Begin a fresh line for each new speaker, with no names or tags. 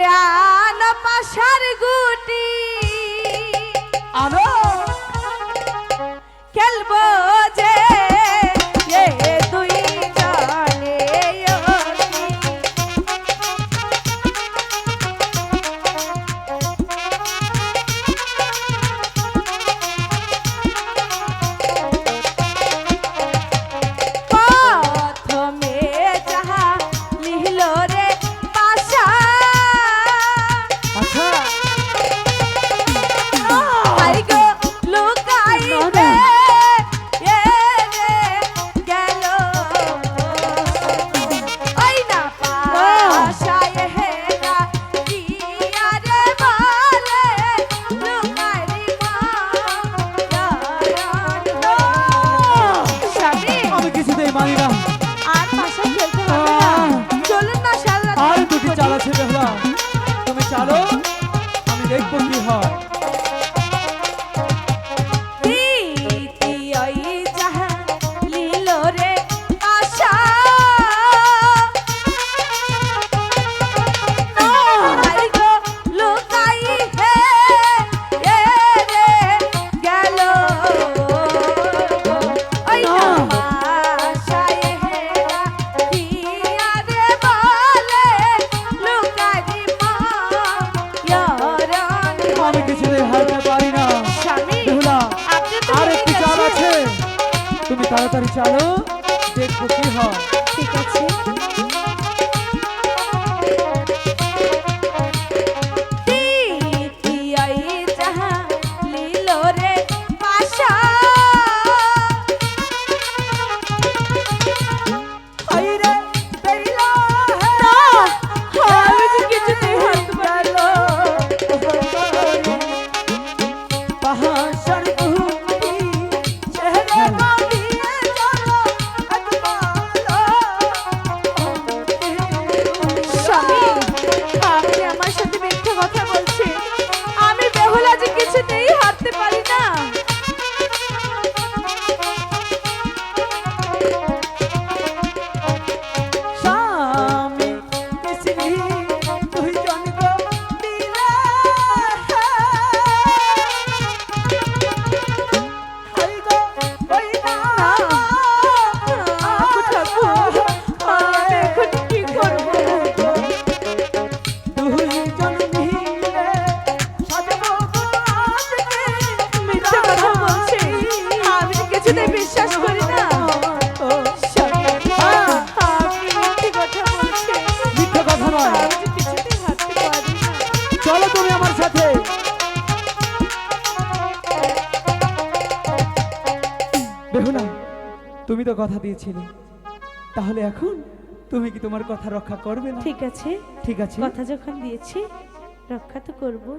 জ্ঞান পাশার গুটি
আনো
খেলবো যে এ দুই জনে প্রথমে যাহা লিহল রে পাশা
আচ্ছা
আই গো লুকাইবে এ রে গেল ওই না পাশায় হে না দিয়া রে বলে লুকাইরি মা স্বামী
আমি কিছুতেই মানি না।
আর পাশায় খেলতে হবে না চলুন না সারা রাত
আর
গল্প
দুটি
করি।
চাল আছে বেহুলা, তুমি চালো, আমি দেখবো কি হয়।
দ্বিতীয় যাহা লীল রে আশা আই গো লুকাই হে এ রে গেল ওই না আশায় হে না দিয়া রে বলে লুকাই মা ইয়ারান
আমি কিছুতেই হারতে পারি না।
স্বামী
বেহুলা,
আপনি তো
আর
হেরে
একটি চাল
গেছেন।
আছে, তুমি তাড়াতাড়ি চালো, দেখবো কি হয়।
ঠিক আছে দ্বিতীয় যাহা লীল রে পাশা
আইরে বেরিলা
আমি যে কিছুতেই হারতে পারলো
পাহাড় গুটি চেহারা দিয়ে চলো
স্বামী আপনি আমার সাথে মিথ্যে কথা বলছেন আমি বেহুলা যে কিছুতেই হারতে পারি না
স্বামী স্ত্রী দুইজন গো মিলে হাই গো ওই না
আমি এখন কি করবো
দুইজন মিলে সাজাবো গো আজকে
মিথ্যে কথা বলছে আমি যে কিছুতেই বিশ্বাস করি না স্বামী আপনি মিথ্যে কথা বলছেন
মিথ্যে কথা নয়,
আমি যে কিছুতেই হারতে পারি না
চলো তুমি আমার সাথে। বেহুলা, তুমি তো কথা দিয়েছিলে, তাহলে এখন তুমি কি তোমার কথা রক্ষা করবে না?
ঠিক আছে
ঠিক আছে,
কথা যখন দিয়েছি রক্ষা তো করবো